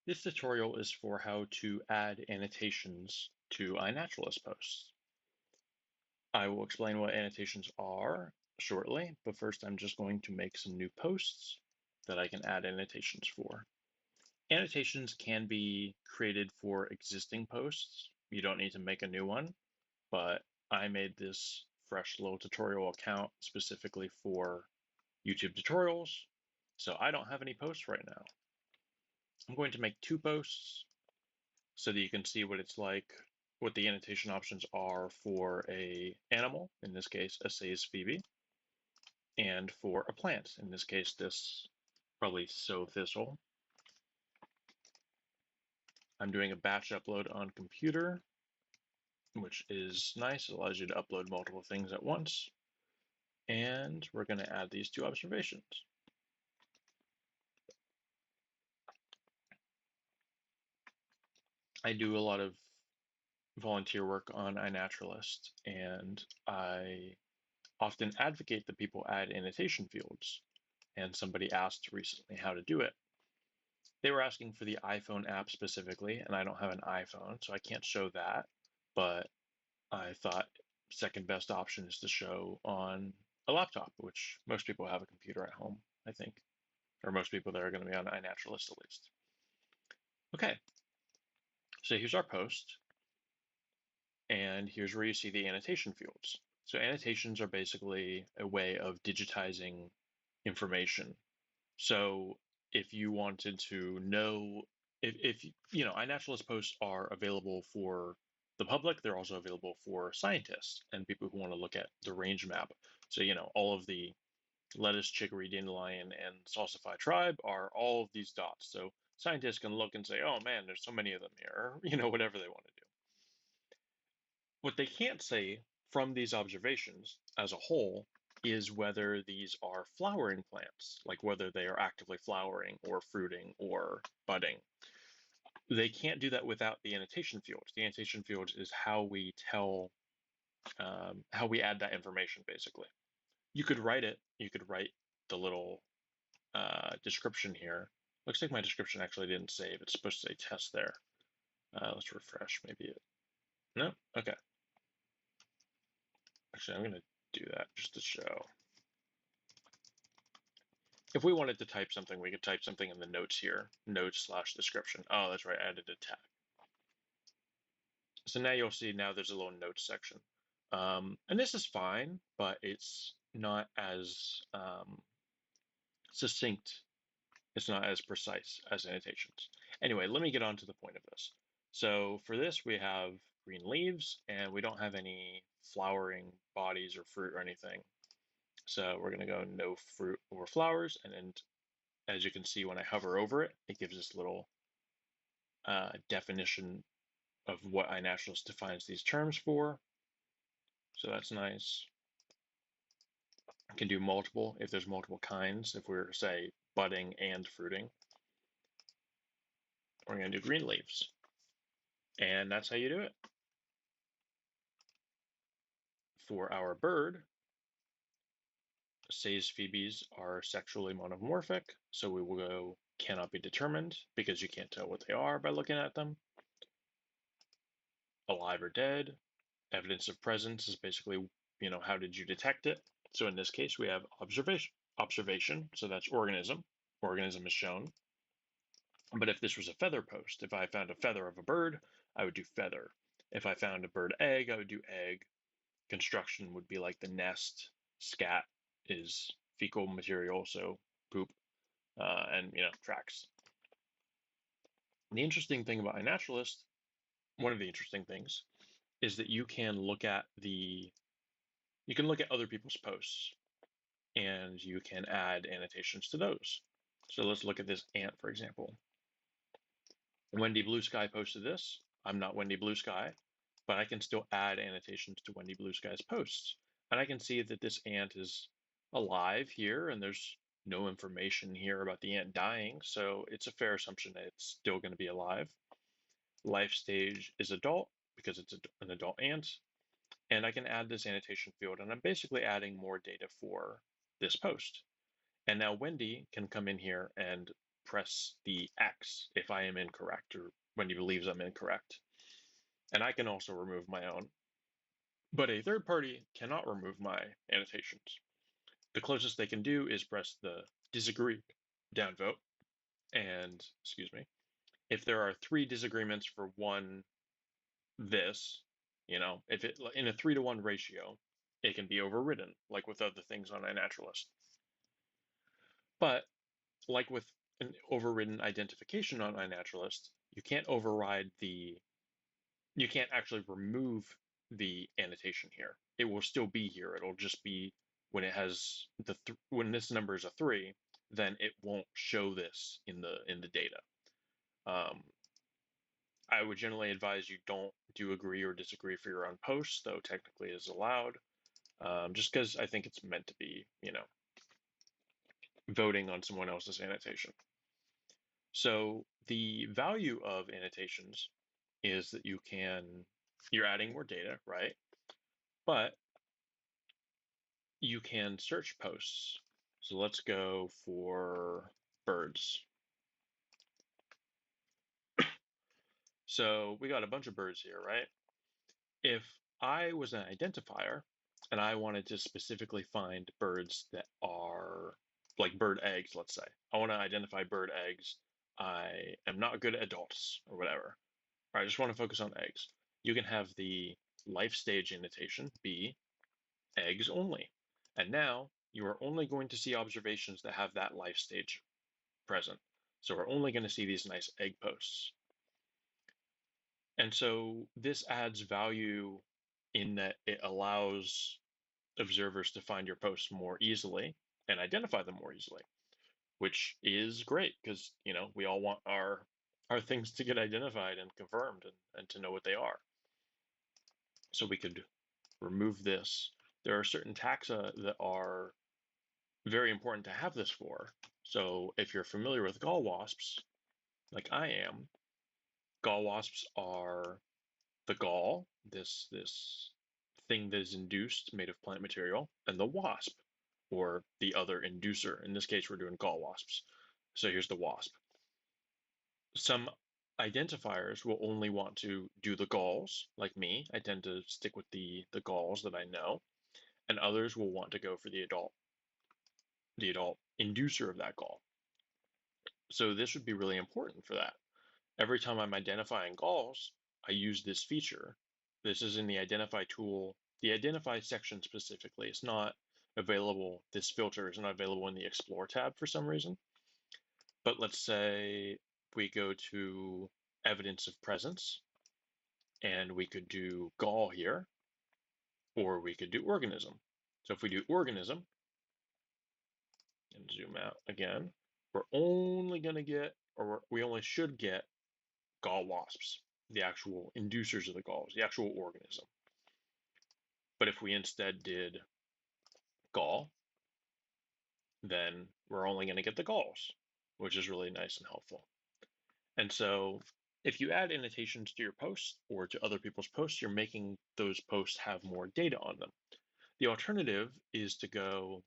This tutorial is for how to add annotations to iNaturalist posts. I will explain what annotations are shortly, but first I'm just going to make some new posts that I can add annotations for. Annotations can be created for existing posts. You don't need to make a new one, but I made this fresh little tutorial account specifically for YouTube tutorials, so I don't have any posts right now. I'm going to make two posts so that you can see what it's like, what the annotation options are for a animal, in this case, a Say's Phoebe, and for a plant, in this case, this probably sow thistle. I'm doing a batch upload on computer, which is nice. It allows you to upload multiple things at once. And we're going to add these two observations. I do a lot of volunteer work on iNaturalist, and I often advocate that people add annotation fields. And somebody asked recently how to do it. They were asking for the iPhone app specifically, and I don't have an iPhone, so I can't show that. But I thought second best option is to show on a laptop, which most people have a computer at home, I think, or most people that are going to be on iNaturalist at least. Okay, so here's our post, and here's where you see the annotation fields. So annotations are basically a way of digitizing information. So if you wanted to know, if you know, iNaturalist posts are available for the public, they're also available for scientists and people who want to look at the range map. So, you know, all of the lettuce, chicory, dandelion, and salsify tribe are all of these dots. So scientists can look and say, oh man, there's so many of them here, or, you know, whatever they want to do. What they can't say from these observations as a whole is whether these are flowering plants, like whether they are actively flowering or fruiting or budding. They can't do that without the annotation fields. The annotation fields is how we tell, how we add that information, basically. You could write it, you could write the little description here. Looks like my description actually didn't save. It's supposed to say test there. Let's refresh, maybe it, no, okay. Actually, I'm gonna do that just to show. If we wanted to type something, we could type something in the notes here, notes/description. Oh, that's right, I added a tag. So now you'll see now there's a little notes section. And this is fine, but it's not as succinct. It's not as precise as annotations. Anyway, let me get on to the point of this. So for this, we have green leaves, and we don't have any flowering bodies or fruit or anything. So we're going to go no fruit or flowers, and then as you can see, when I hover over it, it gives this little definition of what iNaturalist defines these terms for. So that's nice. I can do multiple if there's multiple kinds. If we're, say, budding and fruiting, we're going to do green leaves. And that's how you do it. For our bird, Say's phoebes are sexually monomorphic, so we will go cannot be determined because you can't tell what they are by looking at them. Alive or dead. Evidence of presence is basically, you know, how did you detect it? So in this case, we have observation, so that's organism. Organism is shown. But if this was a feather post, if I found a feather of a bird, I would do feather. If I found a bird egg, I would do egg. Construction would be like the nest. Scat is fecal material, so poop, and, you know, tracks. The interesting thing about iNaturalist, one of the interesting things, is that you can look at other people's posts and you can add annotations to those. So let's look at this ant, for example. Wendy Blue Sky posted this. I'm not Wendy Blue Sky, but I can still add annotations to Wendy Blue Sky's posts. And I can see that this ant is alive here, and there's no information here about the ant dying, so it's a fair assumption that it's still going to be alive. Life stage is adult because it's an adult ant, and I can add this annotation field, and I'm basically adding more data for this post. And now Wendy can come in here and press the X if I am incorrect or when he believes I'm incorrect. And I can also remove my own. But a third party cannot remove my annotations. The closest they can do is press the disagree downvote. And, excuse me, if there are three disagreements for one this, if it in a 3-to-1 ratio, it can be overridden, like with other things on iNaturalist. But like with an overridden identification on iNaturalist, you can't actually remove the annotation here. It will still be here. It'll just be when it has when this number is a 3, then it won't show this in the data. Um, I would generally advise you don't do agree or disagree for your own posts, though technically it is allowed, just because I think it's meant to be, voting on someone else's annotation. So the value of annotations is that you're adding more data, right? But you can search posts. So let's go for birds. So we got a bunch of birds here, right? If I was an identifier and I wanted to specifically find birds that are like bird eggs, let's say, I want to identify bird eggs. I am not good at adults or whatever. Or I just want to focus on eggs. You can have the life stage annotation be eggs only. And now you are only going to see observations that have that life stage present. So we're only going to see these nice egg posts. And so this adds value in that it allows observers to find your posts more easily and identify them more easily, which is great because, we all want our things to get identified and confirmed and to know what they are. So we could remove this. There are certain taxa that are very important to have this for. So if you're familiar with gall wasps, like I am, gall wasps are the gall, this thing that is induced made of plant material, and the wasp, or the other inducer. In this case, we're doing gall wasps. So here's the wasp. Some identifiers will only want to do the galls, like me. I tend to stick with the galls that I know, and others will want to go for the adult inducer of that gall. So this would be really important for that. Every time I'm identifying galls, I use this feature. This is in the identify tool, the identify section specifically. It's not available, this filter is not available in the explore tab for some reason. But let's say we go to evidence of presence and we could do gall here, or we could do organism. So if we do organism and zoom out again, we're only going to get, or we only should get gall wasps, the actual inducers of the galls, the actual organism. But if we instead did gall, then we're only going to get the galls, which is really nice and helpful. And so if you add annotations to your posts or to other people's posts, you're making those posts have more data on them. The alternative is to go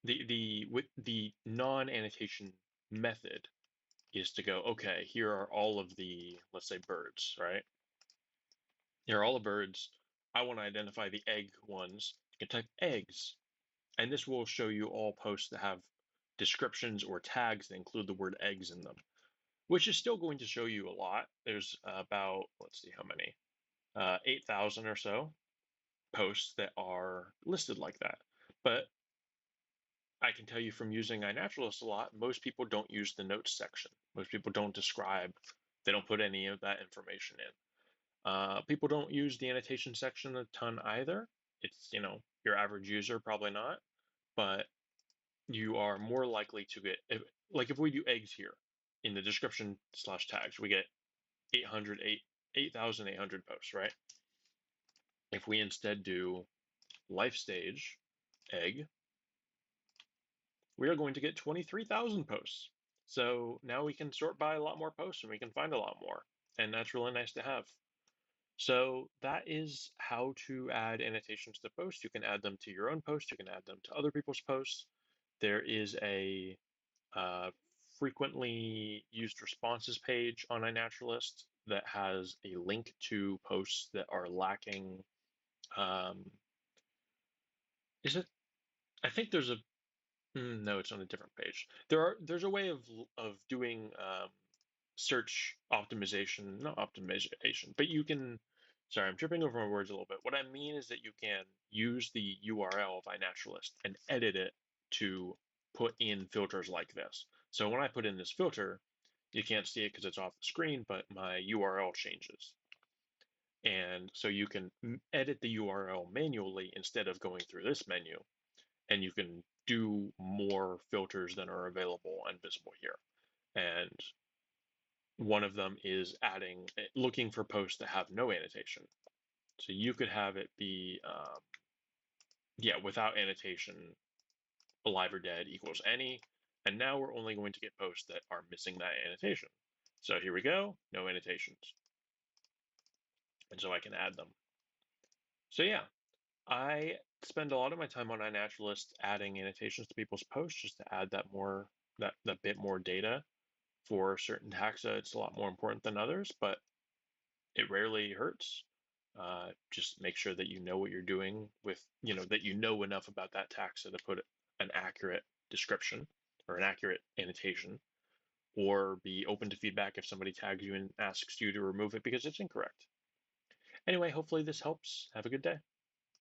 with the non-annotation method is to go, okay, here are all of the, let's say, birds, right? Here are all the birds. I want to identify the egg ones. You can type eggs, and this will show you all posts that have descriptions or tags that include the word eggs in them, which is still going to show you a lot. There's about, let's see how many, 8,000 or so posts that are listed like that. But I can tell you from using iNaturalist a lot, most people don't use the notes section. Most people don't describe, they don't put any of that information in. People don't use the annotation section a ton either. It's, your average user, probably not, but you are more likely to get, if we do eggs here in the description slash tags, we get 8,800 posts, right? If we instead do life stage egg, we are going to get 23,000 posts. So now we can sort by a lot more posts and we can find a lot more. And that's really nice to have. So that is how to add annotations to posts. You can add them to your own posts. You can add them to other people's posts. There is a frequently used responses page on iNaturalist that has a link to posts that are lacking. Um, is it? I think there's a no, it's on a different page. There's a way of doing search optimization, not optimization, but you can. Sorry, I'm tripping over my words a little bit. What I mean is that you can use the URL of iNaturalist and edit it to put in filters like this. So when I put in this filter, you can't see it because it's off the screen, but my URL changes. And so you can edit the URL manually instead of going through this menu, and you can do more filters than are available and visible here. And one of them is looking for posts that have no annotation. So you could have it be, yeah, without annotation, alive or dead equals any. And now we're only going to get posts that are missing that annotation. So here we go, no annotations. And so I can add them. So yeah, I spend a lot of my time on iNaturalist adding annotations to people's posts just to add that bit more data. For certain taxa, it's a lot more important than others, but it rarely hurts. Just make sure that you know what you're doing that you know enough about that taxa to put an accurate description or an accurate annotation, or be open to feedback if somebody tags you and asks you to remove it because it's incorrect. Anyway, hopefully this helps. Have a good day.